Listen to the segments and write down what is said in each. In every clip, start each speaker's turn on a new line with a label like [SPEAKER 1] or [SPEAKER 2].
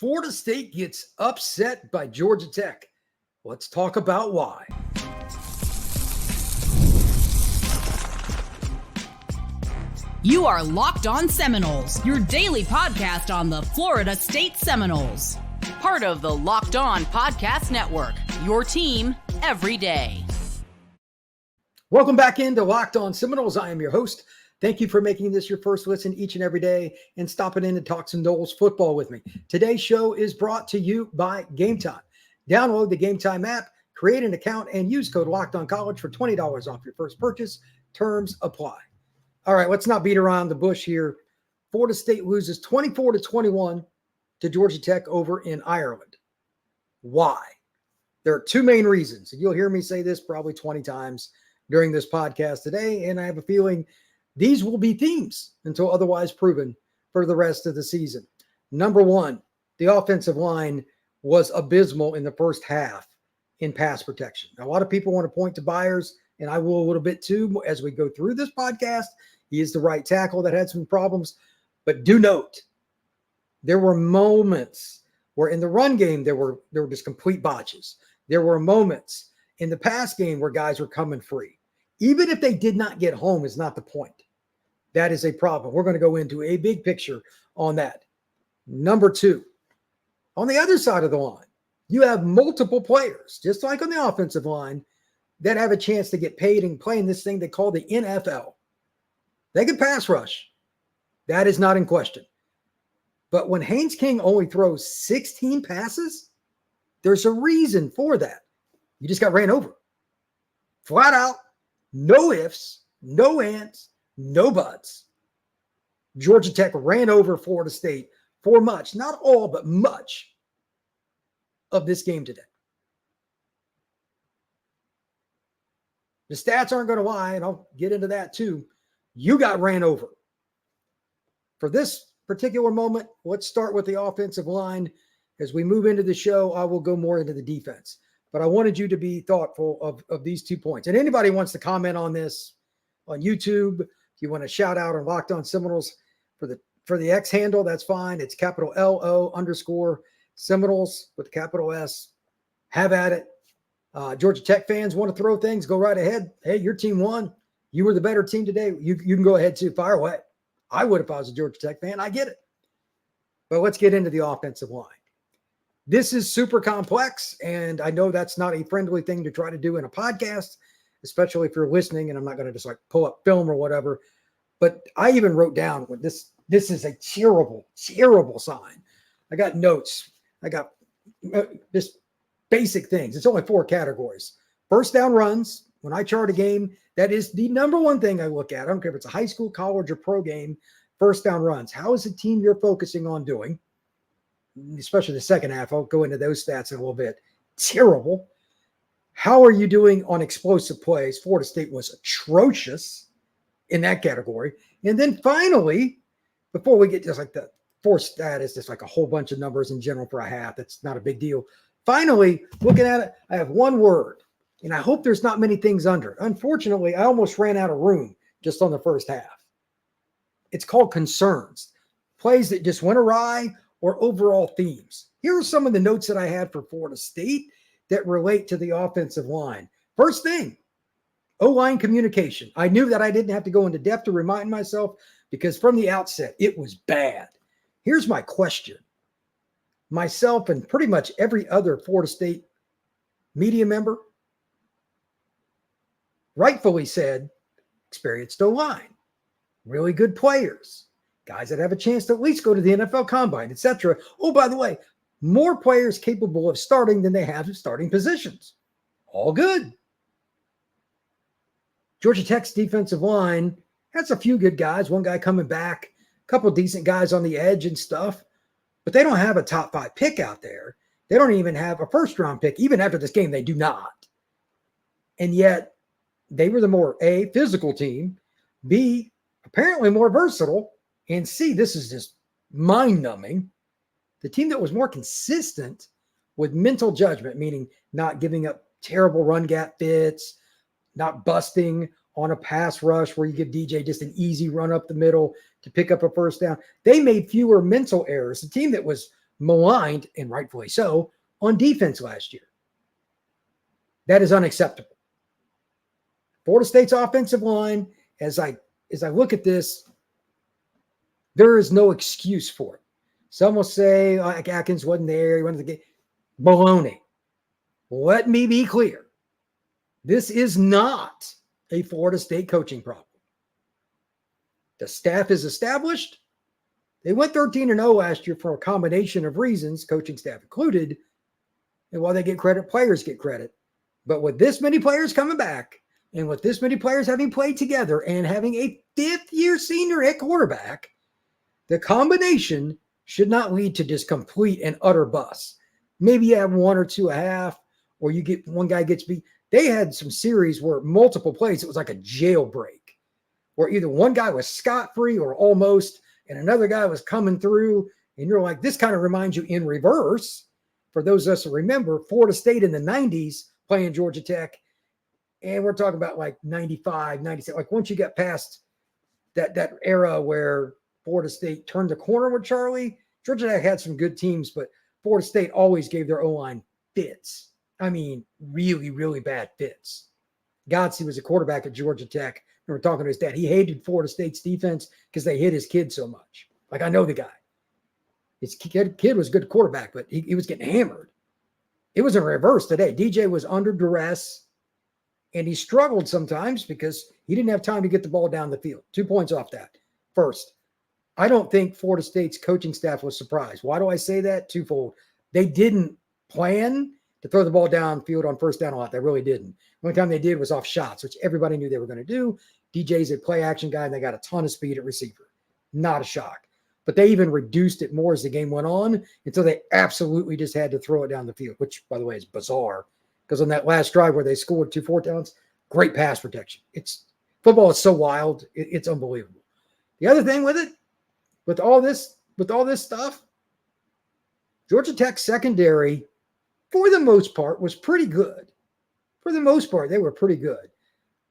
[SPEAKER 1] Florida State gets upset by Georgia Tech. Let's talk about why.
[SPEAKER 2] You are Locked On Seminoles, your daily podcast on the Florida State Seminoles. Part of the Locked On Podcast Network, your team every day.
[SPEAKER 1] Welcome back into Locked On Seminoles. I am your host. Thank you for making this your first listen each and every day and stopping in to talk some Noles football with me. Today's show is brought to you by Gametime. Download the Gametime app, create an account, and use code LOCKEDONCollege for $20 off your first purchase. Terms apply. All right, let's not beat around the bush here. Florida State loses 24-21 to Georgia Tech over in Ireland. Why? There are two main reasons. You'll hear me say this probably 20 times during this podcast today, and I have a feeling these will be themes until otherwise proven for the rest of the season. Number one, the offensive line was abysmal in the first half in pass protection. Now, a lot of people want to point to Byers, and I will a little bit too as we go through this podcast. He is the right tackle that had some problems. But do note, there were moments where in the run game there were just complete botches. There were moments in the pass game where guys were coming free. Even if they did not get home is not the point. That is a problem. We're going to go into a big picture on that. Number two, on the other side of the line, you have multiple players, just like on the offensive line, that have a chance to get paid and play in this thing they call the NFL. They can pass rush. That is not in question. But when Haynes King only throws 16 passes, there's a reason for that. You just got ran over. Flat out, no ifs, no ands, no buts. Georgia Tech ran over Florida State for much, not all, but much of this game today. The stats aren't going to lie, and I'll get into that too. You got ran over. For this particular moment, let's start with the offensive line. As we move into the show, I will go more into the defense. But I wanted you to be thoughtful of these 2 points. And anybody wants to comment on this on YouTube, if you want to shout out on Locked On Seminoles for the X handle, that's fine. It's capital LO_ Seminoles with capital S. Have at it. Georgia Tech fans want to throw things, go right ahead. Hey, your team won. You were the better team today. You can go ahead too. Fire away. I would if I was a Georgia Tech fan. I get it. But let's get into the offensive line. This is super complex, and I know that's not a friendly thing to try to do in a podcast, especially if you're listening, and I'm not going to just like pull up film or whatever. But I even wrote down what this is a terrible, terrible sign. I got notes. I got just basic things. It's only 4 categories. First down runs. When I chart a game, that is the number one thing I look at. I don't care if it's a high school, college, or pro game. First down runs. How is the team you're focusing on doing? Especially the second half. I'll go into those stats in a little bit. Terrible. How are you doing on explosive plays? Florida State was atrocious in that category. And then finally, before we get just like the fourth stat is just like a whole bunch of numbers in general for a half. That's not a big deal. Finally, looking at it, I have one word. And I hope there's not many things under. Unfortunately, I almost ran out of room just on the first half. It's called concerns. Plays that just went awry or overall themes. Here are some of the notes that I had for Florida State that relate to the offensive line. First thing, O-line communication. I knew that I didn't have to go into depth to remind myself because from the outset, it was bad. Here's my question. Myself and pretty much every other Florida State media member rightfully said, experienced O-line, really good players, guys that have a chance to at least go to the NFL Combine, etc. Oh, by the way, more players capable of starting than they have of starting positions. All good. Georgia Tech's defensive line has a few good guys, one guy coming back, a couple decent guys on the edge and stuff, but they don't have a top 5 pick out there. They don't even have a first-round pick. Even after this game, they do not. And yet, they were the more A, physical team, B, apparently more versatile, and C, this is just mind-numbing, the team that was more consistent with mental judgment, meaning not giving up terrible run gap fits, not busting on a pass rush where you give DJ just an easy run up the middle to pick up a first down. They made fewer mental errors. The team that was maligned, and rightfully so, on defense last year. That is unacceptable. Florida State's offensive line, as I look at this, there is no excuse for it. Some will say, like Atkins wasn't there, he went to the game. Baloney. Let me be clear. This is not a Florida State coaching problem. The staff is established. They went 13-0 last year for a combination of reasons, coaching staff included. And while they get credit, players get credit. But with this many players coming back, and with this many players having played together and having a fifth-year senior at quarterback, the combination should not lead to just complete and utter bust. Maybe you have one or two a half, or you get one guy gets beat. They had some series where multiple plays, it was like a jailbreak, where either one guy was scot-free or almost, and another guy was coming through, and you're like, this kind of reminds you in reverse. For those of us who remember, Florida State in the 90s playing Georgia Tech, and we're talking about like 95, 96. Like once you get past that era where Florida State turned the corner with Charlie, Georgia Tech had some good teams, but Florida State always gave their O-line fits. I mean, really, really bad fits. Godsey was a quarterback at Georgia Tech. We were talking to his dad. He hated Florida State's defense because they hit his kid so much. Like, I know the guy. His kid was a good quarterback, but he was getting hammered. It was in reverse today. DJ was under duress, and he struggled sometimes because he didn't have time to get the ball down the field. 2 points off that. First, I don't think Florida State's coaching staff was surprised. Why do I say that? Twofold. They didn't plan to throw the ball downfield on first down a lot. They really didn't. The only time they did was off shots, which everybody knew they were going to do. DJ's a play action guy, and they got a ton of speed at receiver. Not a shock. But they even reduced it more as the game went on until they absolutely just had to throw it down the field, which, by the way, is bizarre. Because on that last drive where they scored 2 fourth downs, great pass protection. Football is so wild. It's unbelievable. The other thing with it, with all this stuff, Georgia Tech secondary, for the most part, was pretty good. For the most part, they were pretty good.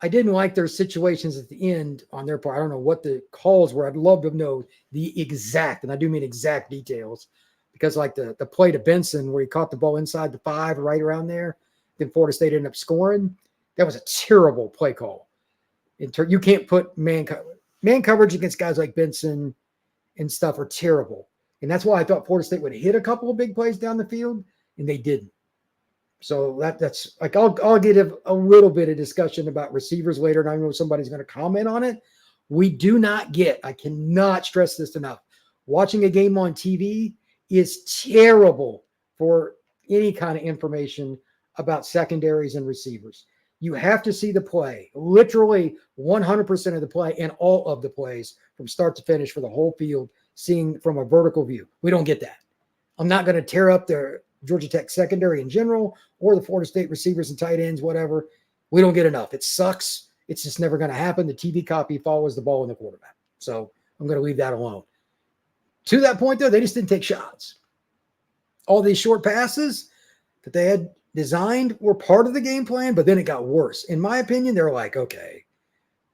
[SPEAKER 1] I didn't like their situations at the end on their part. I don't know what the calls were. I'd love to know the exact, and I do mean exact details, because like the play to Benson where he caught the ball inside the 5 right around there, then Florida State ended up scoring. That was a terrible play call. You can't put man coverage against guys like Benson and stuff are terrible. And that's why I thought Florida State would hit a couple of big plays down the field, and they didn't. So that's like, I'll get a little bit of discussion about receivers later, and I know somebody's going to comment on it. We do not get, I cannot stress this enough, watching a game on TV is terrible for any kind of information about secondaries and receivers. You have to see the play, literally 100% of the play and all of the plays from start to finish for the whole field, seeing from a vertical view. We don't get that. I'm not going to tear up the Georgia Tech secondary in general or the Florida State receivers and tight ends, whatever. We don't get enough. It sucks. It's just never going to happen. The TV copy follows the ball in the quarterback. So I'm going to leave that alone. To that point, though, they just didn't take shots. All these short passes that they had designed were part of the game plan, but then it got worse. In my opinion, they're like, okay,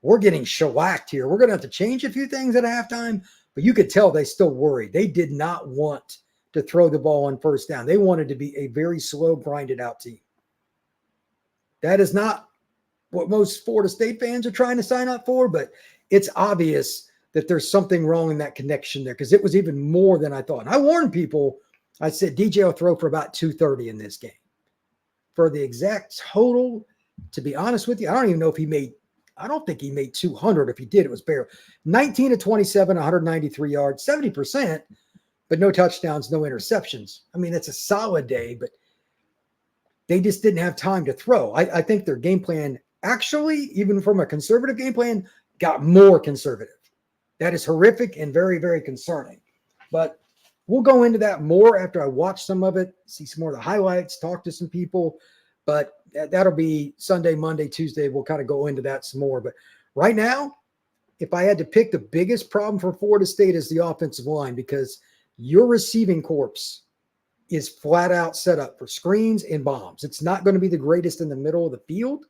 [SPEAKER 1] we're getting shellacked here. We're going to have to change a few things at halftime, but you could tell they still worried. They did not want to throw the ball on first down. They wanted to be a very slow, grinded out team. That is not what most Florida State fans are trying to sign up for, but it's obvious that there's something wrong in that connection there, because it was even more than I thought. And I warned people, I said, DJ will throw for about 230 in this game. For the exact total, to be honest with you, I don't even know if he made, I don't think he made 200. If he did, it was bare. 19 to 27, 193 yards, 70%, but no touchdowns, no interceptions. I mean, that's a solid day, but they just didn't have time to throw. I think their game plan actually, even from a conservative game plan, got more conservative. That is horrific and very, very concerning. But we'll go into that more after I watch some of it, see some more of the highlights, talk to some people. But that'll be Sunday, Monday, Tuesday. We'll kind of go into that some more. But right now, if I had to pick, the biggest problem for Florida State is the offensive line, because your receiving corps is flat out set up for screens and bombs. It's not going to be the greatest in the middle of the field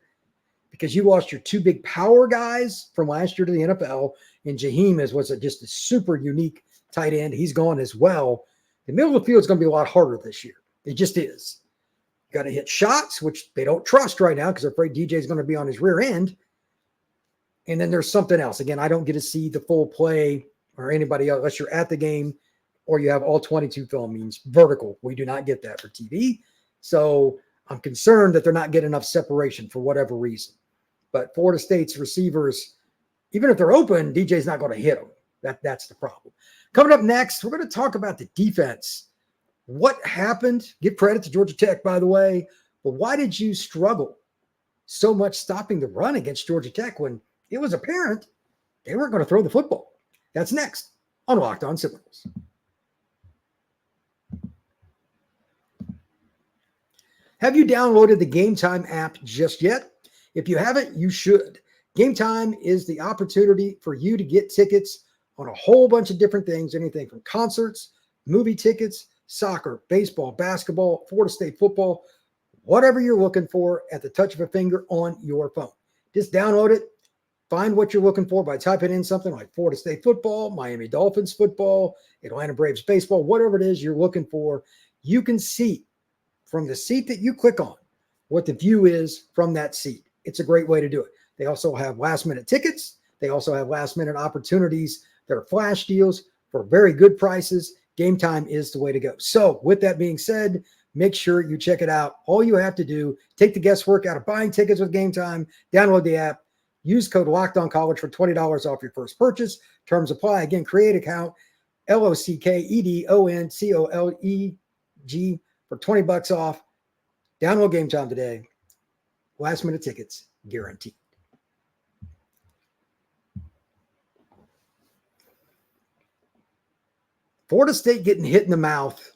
[SPEAKER 1] because you lost your 2 big power guys from last year to the NFL, and Jaheim was just a super unique tight end. He's gone as well. The middle of the field is going to be a lot harder this year. It just is. You got to hit shots, which they don't trust right now because they're afraid DJ is going to be on his rear end. And then there's something else. Again, I don't get to see the full play or anybody else unless you're at the game or you have all 22 film, means vertical. We do not get that for TV. So I'm concerned that they're not getting enough separation for whatever reason. But Florida State's receivers, even if they're open, DJ's not going to hit them. That's the problem. Coming up next, we're going to talk about the defense. What happened? Give credit to Georgia Tech, by the way. But why did you struggle so much stopping the run against Georgia Tech when it was apparent they weren't going to throw the football? That's next on Locked On Seminoles. Have you downloaded the Gametime app just yet? If you haven't, you should. Gametime is the opportunity for you to get tickets on a whole bunch of different things, anything from concerts, movie tickets, soccer, baseball, basketball, Florida State football, whatever you're looking for at the touch of a finger on your phone. Just download it. Find what you're looking for by typing in something like Florida State football, Miami Dolphins football, Atlanta Braves baseball, whatever it is you're looking for. You can see from the seat that you click on what the view is from that seat. It's a great way to do it. They also have last-minute tickets. They also have last-minute opportunities that are flash deals for very good prices. Gametime is the way to go. So with that being said, make sure you check it out. All you have to do, take the guesswork out of buying tickets with Gametime, download the app, use code LOCKEDONCollege for $20 off your first purchase. Terms apply. Again, create account, LOCKEDONCOLEG for $20 off. Download Gametime today. Last minute tickets guaranteed. Florida State getting hit in the mouth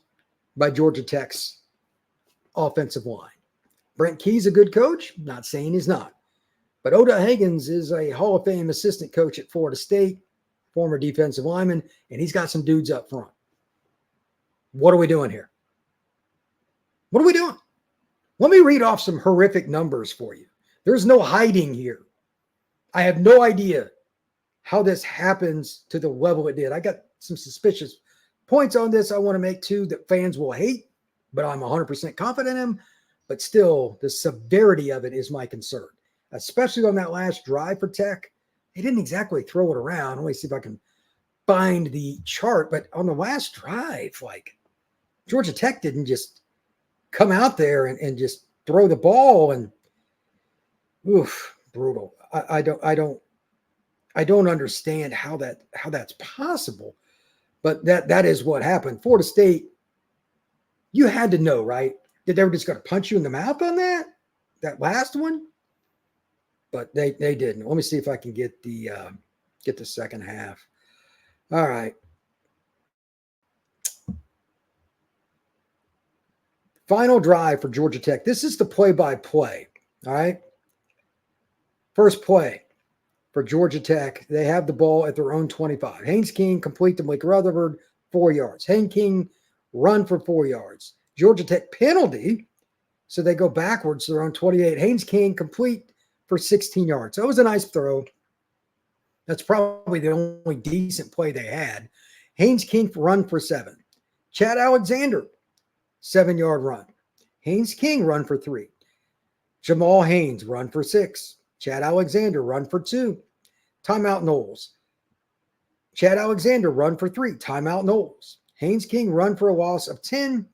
[SPEAKER 1] by Georgia Tech's offensive line. Brent Key's a good coach. Not saying he's not. But Oda Higgins is a Hall of Fame assistant coach at Florida State, former defensive lineman, and he's got some dudes up front. What are we doing here? What are we doing? Let me read off some horrific numbers for you. There's no hiding here. I have no idea how this happens to the level it did. I got some suspicious points on this I want to make too that fans will hate, but I'm 100% confident in them. But still, the severity of it is my concern, especially on that last drive for Tech. They didn't exactly throw it around. Let me see if I can find the chart. But on the last drive, like Georgia Tech didn't just come out there and just throw the ball and brutal. I don't understand how that's possible, but that is what happened. Florida State, you had to know, right? That they were just going to punch you in the mouth on that last one, but they didn't. Let me see if I can get the second half. All right. Final drive for Georgia Tech. This is the play-by-play, all right? First play for Georgia Tech. They have the ball at their own 25. Haynes King complete to Blake Rutherford, 4 yards. Haynes King run for 4 yards. Georgia Tech penalty, so they go backwards to their own 28. Haynes King complete for 16 yards. So it was a nice throw. That's probably the only decent play they had. Haynes King run for 7. Chad Alexander, 7-yard run. Haynes King run for 3. Jamal Haynes run for 6. Chad Alexander run for 2. Timeout Noles. Chad Alexander run for 3. Timeout Noles. Haynes King run for a loss of 10.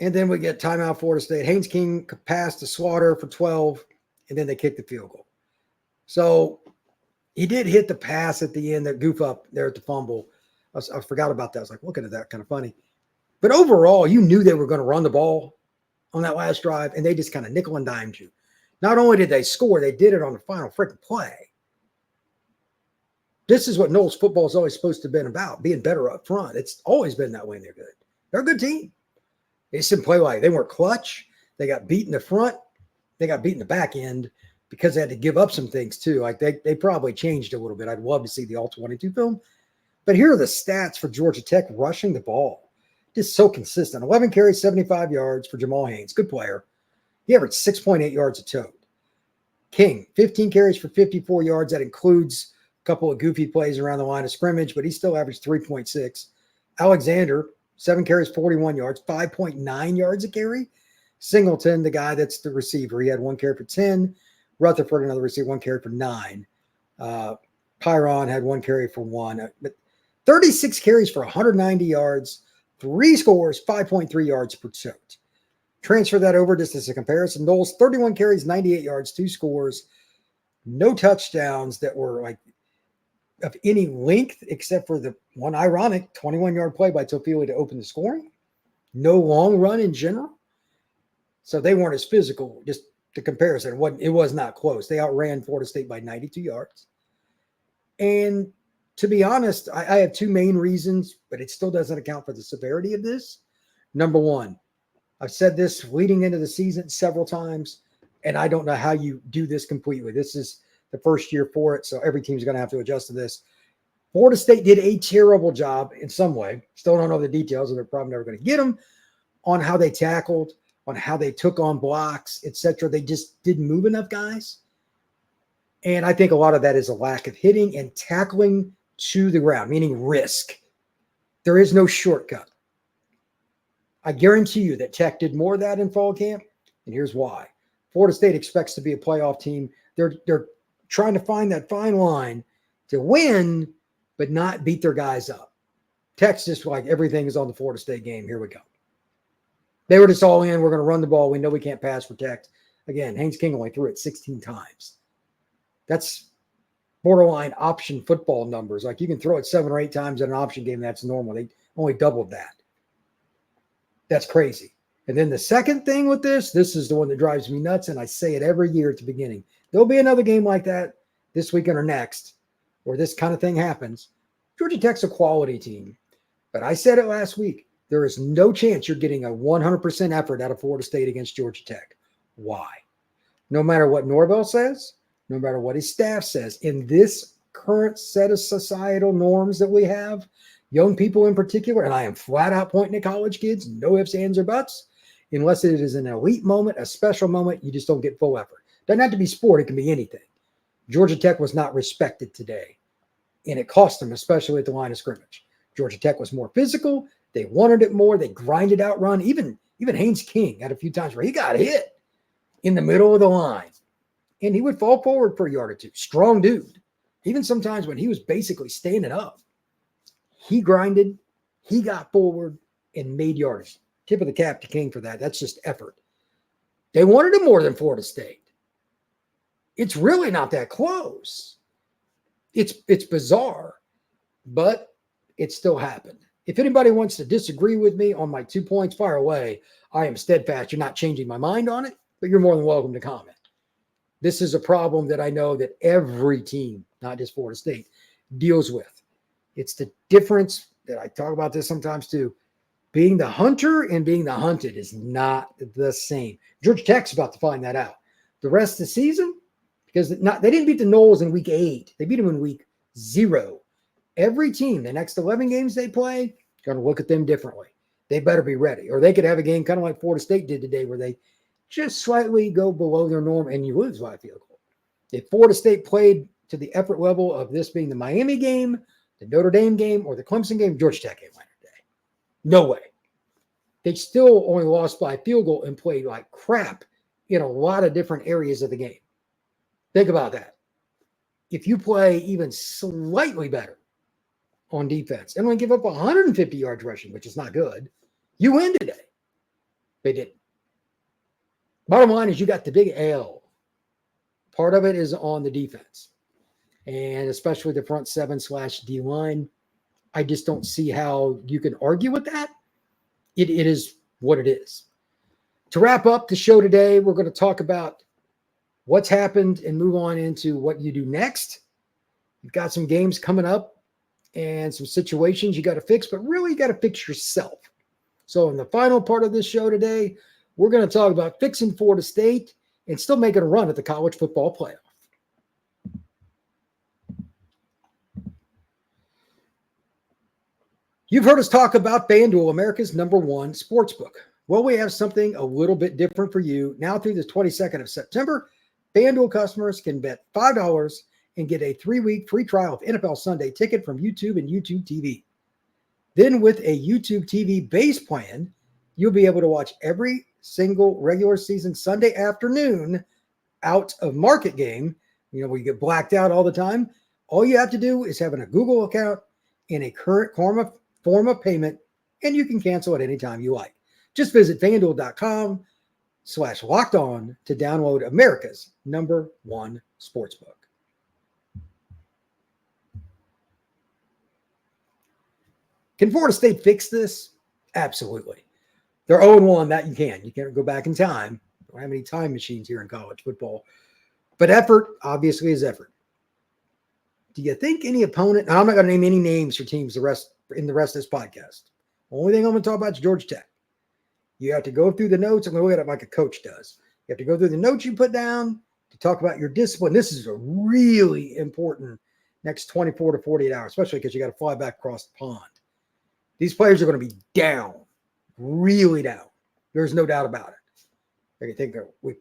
[SPEAKER 1] And then we get timeout Florida State. Haynes King pass to Slaughter for 12, and then they kick the field goal. So he did hit the pass at the end, that goof up there at the fumble. I forgot about that. I was like, looking at that, kind of funny. But overall, you knew they were going to run the ball on that last drive, and they just kind of nickel and dimed you. Not only did they score, they did it on the final freaking play. This is what Noles football is always supposed to have been about, being better up front. It's always been that way, and they're good. They're a good team. They just didn't play like they weren't clutch. They got beat in the front. They got beat in the back end because they had to give up some things too. Like they probably changed a little bit. I'd love to see the all 22 film. But here are the stats for Georgia Tech rushing the ball. Just so consistent. 11 carries, 75 yards for Jamal Haynes. Good player. He averaged 6.8 yards a tote. King, 15 carries for 54 yards. That includes couple of goofy plays around the line of scrimmage, but he still averaged 3.6. Alexander, 7 carries, 41 yards, 5.9 yards a carry. Singleton, the guy that's the receiver, he had 1 carry for 10. Rutherford, another receiver, 1 carry for 9. Pyron had 1 carry for 1. But 36 carries for 190 yards, 3 scores, 5.3 yards per attempt. Transfer that over just as a comparison. Noles, 31 carries, 98 yards, 2 scores, no touchdowns that were like of any length except for the one ironic 21-yard play by Tofili to open the scoring. No long run in general. So they weren't as physical. Just the comparison, it was not close. They outran Florida State by 92 yards. And to be honest, I have 2 main reasons, but it still doesn't account for the severity of this. Number one, I've said this leading into the season several times, and I don't know how you do this completely. This is the first year for it, so every team's going to have to adjust to this. Florida State did a terrible job in some way. Still don't know the details, and they're probably never going to get them, on how they tackled, on how they took on blocks, etc. They just didn't move enough guys. And I think a lot of that is a lack of hitting and tackling to the ground, meaning risk. There is no shortcut. I guarantee you that Tech did more of that in fall camp, and here's why. Florida State expects to be a playoff team. They're trying to find that fine line to win, but not beat their guys up. Tech's just like everything is on the Florida State game. Here we go. They were just all in. We're going to run the ball. We know we can't pass protect. Again, Haynes King only threw it 16 times. That's borderline option football numbers. Like you can throw it 7 or 8 times in an option game. That's normal. They only doubled that. That's crazy. And then the second thing with this is the one that drives me nuts, and I say it every year at the beginning. There'll be another game like that this weekend or next, where this kind of thing happens. Georgia Tech's a quality team. But I said it last week. There is no chance you're getting a 100% effort out of Florida State against Georgia Tech. Why? No matter what Norvell says, no matter what his staff says, in this current set of societal norms that we have, young people in particular, and I am flat out pointing at college kids, no ifs, ands, or buts, unless it is an elite moment, a special moment, you just don't get full effort. Doesn't have to be sport, it can be anything. Georgia Tech was not respected today, and it cost them, especially at the line of scrimmage. Georgia Tech was more physical, they wanted it more, they grinded out run. Even Haynes King had a few times where he got hit in the middle of the line, and he would fall forward for a yard or two. Strong dude. Even sometimes when he was basically standing up, he grinded, he got forward, and made yards. Tip of the cap to King for that. That's just effort. They wanted him more than Florida State. It's really not that close. It's bizarre, but it still happened. If anybody wants to disagree with me on my 2 points, fire away. I am steadfast. You're not changing my mind on it, but you're more than welcome to comment. This is a problem that I know that every team, not just Florida State, deals with. It's the difference that I talk about this sometimes too. Being the hunter and being the hunted is not the same. Georgia Tech's about to find that out. The rest of the season, because they didn't beat the Noles in week 8. They beat them in week 0. Every team, the next 11 games they play, going to look at them differently. They better be ready. Or they could have a game kind of like Florida State did today where they just slightly go below their norm and you lose by a field goal. If Florida State played to the effort level of this being the Miami game, the Notre Dame game, or the Clemson game, Georgia Tech ain't winning today. No way. They still only lost by a field goal and played like crap in a lot of different areas of the game. Think about that. If you play even slightly better on defense and only give up 150 yards rushing, which is not good, you win today. They didn't. Bottom line is you got the big L. Part of it is on the defense, and especially the front 7/D line. I just don't see how you can argue with that. It is what it is. To wrap up the show today, we're going to talk about what's happened and move on into what you do next. You've got some games coming up and some situations you got to fix, but really you got to fix yourself. So in the final part of this show today, we're going to talk about fixing Florida State and still making a run at the college football playoff. You've heard us talk about FanDuel, America's #1 sportsbook. Well, we have something a little bit different for you. Now through the 22nd of September, FanDuel customers can bet $5 and get a 3-week free trial of NFL Sunday Ticket from YouTube and YouTube TV. Then with a YouTube TV base plan, you'll be able to watch every single regular season Sunday afternoon out of market game. We get blacked out all the time. All you have to do is have a Google account in a current form of payment, and you can cancel at any time you like. Just visit FanDuel.com/lockedon to download America's #1 sportsbook. Can Florida State fix this? Absolutely. They're 0-1. That you can. You can't go back in time. We don't have any time machines here in college football. But effort, obviously, is effort. Do you think any opponent, now I'm not going to name any names for teams in the rest of this podcast. Only thing I'm going to talk about is Georgia Tech. You have to go through the notes. I'm going to look at it like a coach does. You have to go through the notes you put down to talk about your discipline. This is a really important next 24 to 48 hours, especially because you got to fly back across the pond. These players are going to be down, really down. There's no doubt about it. I think we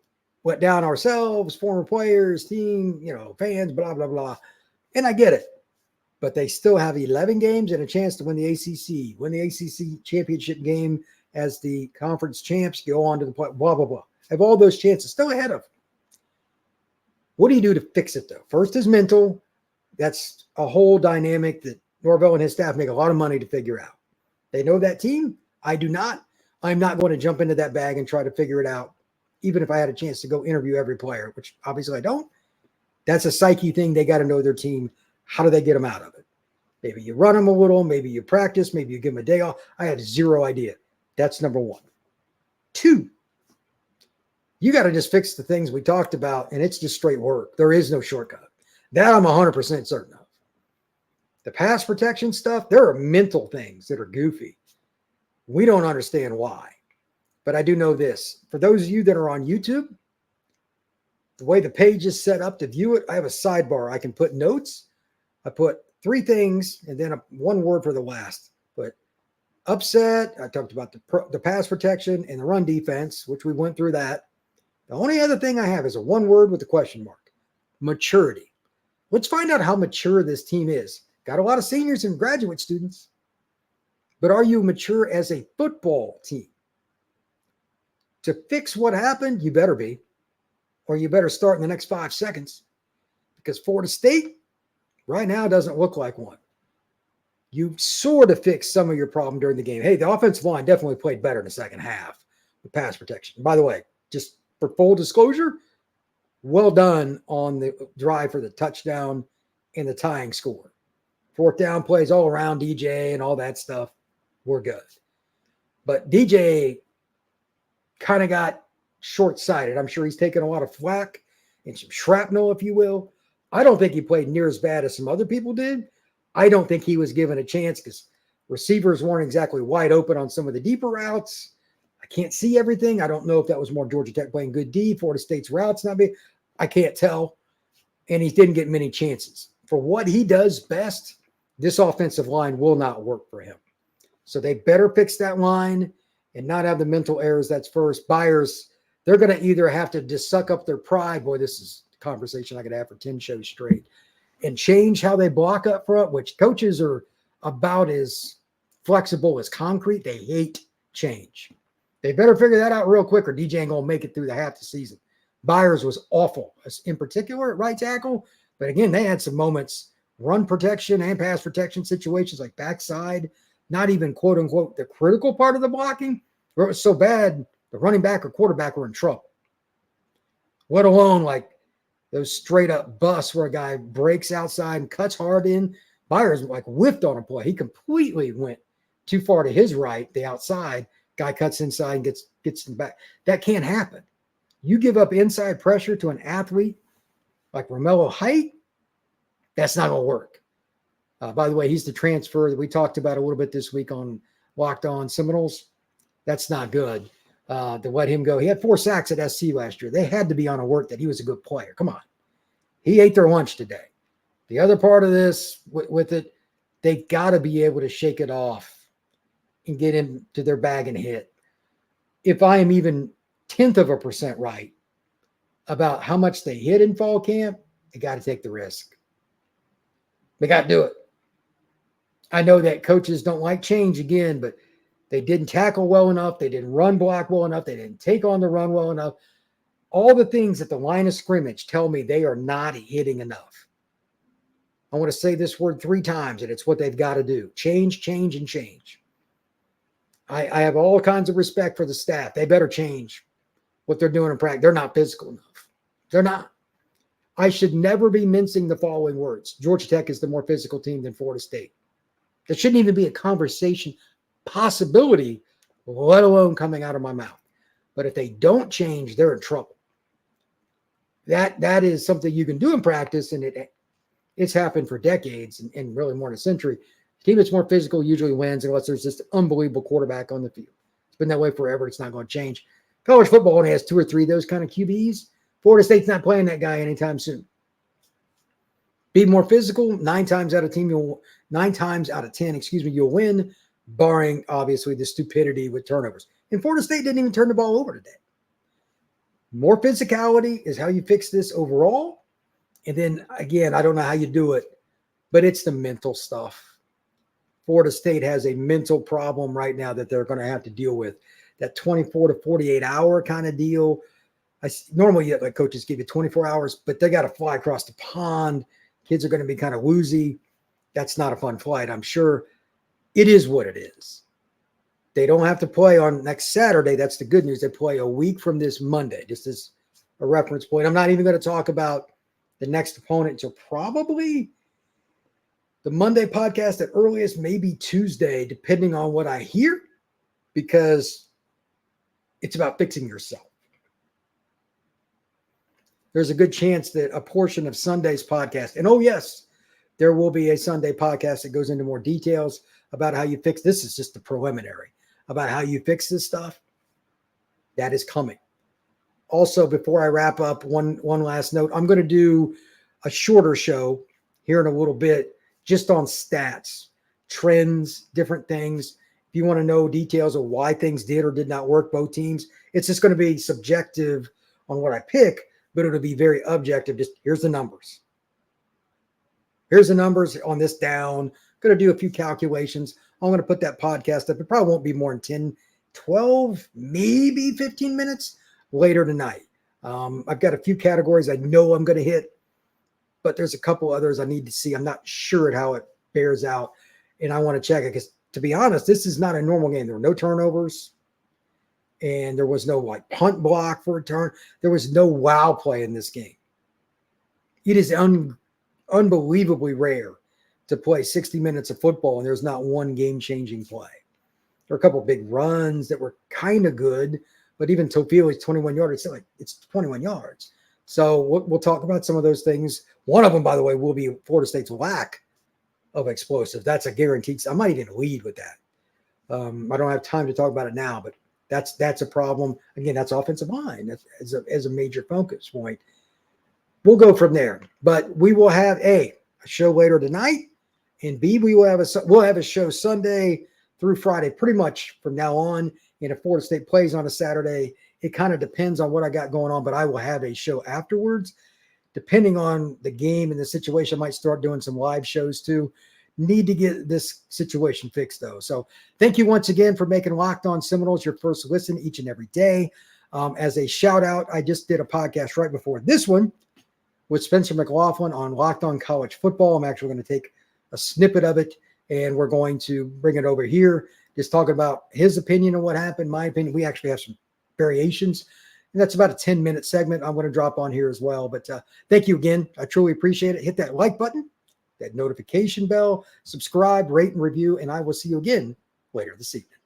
[SPEAKER 1] let down ourselves, former players, team, fans, blah, blah, blah. And I get it. But they still have 11 games and a chance to win the ACC championship game as the conference champs, go on to the play, blah, blah, blah. Have all those chances still ahead of them. What do you do to fix it, though? First is mental. That's a whole dynamic that Norvell and his staff make a lot of money to figure out. They know that team. I do not. I'm not going to jump into that bag and try to figure it out, even if I had a chance to go interview every player, which obviously I don't. That's a psyche thing. They got to know their team. How do they get them out of it? Maybe you run them a little. Maybe you practice. Maybe you give them a day off. I have zero idea. That's number one. 2, you got to just fix the things we talked about, and it's just straight work. There is no shortcut. That I'm 100% certain of. The pass protection stuff, there are mental things that are goofy. We don't understand why. But I do know this. For those of you that are on YouTube, the way the page is set up to view it, I have a sidebar. I can put notes. I put 3 things and then one word for the last. But upset, I talked about the pass protection and the run defense, which we went through that. The only other thing I have is a 1 word with a question mark. Maturity. Let's find out how mature this team is. Got a lot of seniors and graduate students. But are you mature as a football team? To fix what happened, you better be. Or you better start in the next 5 seconds. Because Florida State right now doesn't look like one. You sort of fixed some of your problem during the game. Hey, the offensive line definitely played better in the second half with pass protection. By the way, just for full disclosure, well done on the drive for the touchdown and the tying score. 4th down plays all around DJ and all that stuff. We're good. But DJ kind of got short-sighted. I'm sure he's taken a lot of flack and some shrapnel, if you will. I don't think he played near as bad as some other people did. I don't think he was given a chance because receivers weren't exactly wide open on some of the deeper routes. I can't see everything. I don't know if that was more Georgia Tech playing good D, Florida State's routes not big. I can't tell. And he didn't get many chances. For what he does best, this offensive line will not work for him. So they better fix that line and not have the mental errors. That's first. Byers, they're going to either have to just suck up their pride. Boy, this is a conversation I could have for 10 shows straight. And change how they block up front, which coaches are about as flexible as concrete. They hate change. They better figure that out real quick or DJ ain't going to make it through the half the season. Byers was awful, in particular at right tackle. But again, they had some moments, run protection and pass protection situations like backside, not even quote unquote the critical part of the blocking, where it was so bad the running back or quarterback were in trouble. Let alone like those straight up busts where a guy breaks outside and cuts hard in. Byers like whiffed on a play. He completely went too far to his right, the outside. Guy cuts inside and gets in the back. That can't happen. You give up inside pressure to an athlete like Romello Height, that's not going to work. By the way, he's the transfer that we talked about a little bit this week on Locked On Seminoles. That's not good to let him go. He had 4 sacks at SC last year. They had to be on alert that he was a good player. Come on. He ate their lunch today. The other part of this with it, they got to be able to shake it off and get into their bag and hit. If I am even 0.1% right about how much they hit in fall camp, they got to take the risk. They got to do it. I know that coaches don't like change again, but they didn't tackle well enough. They didn't run block well enough. They didn't take on the run well enough. All the things at the line of scrimmage tell me they are not hitting enough. I want to say this word 3 times, and it's what they've got to do. Change, change, and change. I have all kinds of respect for the staff. They better change what they're doing in practice. They're not physical enough. They're not. I should never be mincing the following words. Georgia Tech is the more physical team than Florida State. There shouldn't even be a conversation possibility, let alone coming out of my mouth. But if they don't change, they're in trouble. That is something you can do in practice, and it's happened for decades and really more than a century. The team that's more physical usually wins unless there's just an unbelievable quarterback on the field. It's been that way forever. It's not going to change. College football only has 2 or 3 of those kind of QBs. Florida State's not playing that guy anytime soon. Be more physical. 9 times out of 10, you'll win, barring obviously the stupidity with turnovers. And Florida State didn't even turn the ball over today. More physicality is how you fix this overall. And then again, I don't know how you do it, but it's the mental stuff. Florida State has a mental problem right now that they're going to have to deal with. That 24 to 48 hour kind of deal. Normally, like coaches give you 24 hours, but they got to fly across the pond. Kids are going to be kind of woozy. That's not a fun flight, I'm sure. It is what it is. They don't have to play on next Saturday. That's the good news. They play a week from this Monday, just as a reference point. I'm not even going to talk about the next opponent until probably the Monday podcast at earliest, maybe Tuesday, depending on what I hear, because it's about fixing yourself. There's a good chance that a portion of Sunday's podcast, and oh yes, there will be a Sunday podcast that goes into more details about how you fix this. Is just the preliminary about how you fix this stuff. That is coming. Also, before I wrap up, one last note. I'm going to do a shorter show here in a little bit, just on stats, trends, different things. If you want to know details of why things did or did not work, both teams, it's just going to be subjective on what I pick, but it'll be very objective. Just here's the numbers. Here's the numbers on this down. Going to do a few calculations. I'm going to put that podcast up. It probably won't be more than 10, 12, maybe 15 minutes later tonight. I've got a few categories I know I'm going to hit, but there's a couple others I need to see. I'm not sure at how it bears out, and I want to check it because, to be honest, this is not a normal game. There were no turnovers, and there was no like punt block for a turn. There was no wow play in this game. It is unbelievably rare to play 60 minutes of football, and there's not one game-changing play. There were a couple of big runs that were kind of good, but even Tofila's 21 yards, it's 21 yards. So we'll talk about some of those things. One of them, by the way, will be Florida State's lack of explosive. That's a guaranteed. I might even lead with that. I don't have time to talk about it now, but that's a problem. Again, that's offensive line as a major focus point. We'll go from there. But we will have a show later tonight, and B, we'll have a show Sunday through Friday, pretty much from now on. And if Florida State plays on a Saturday, it kind of depends on what I got going on, but I will have a show afterwards. Depending on the game and the situation, I might start doing some live shows too. Need to get this situation fixed, though. So thank you once again for making Locked On Seminoles your first listen each and every day. As a shout out, I just did a podcast right before this one with Spencer McLaughlin on Locked On College Football. I'm actually going to take a snippet of it, and we're going to bring it over here, just talking about his opinion on what happened, my opinion. We actually have some variations, and that's about a 10-minute segment I'm going to drop on here as well. But thank you again. I truly appreciate it. Hit that like button, that notification bell, subscribe, rate, and review, and I will see you again later this evening.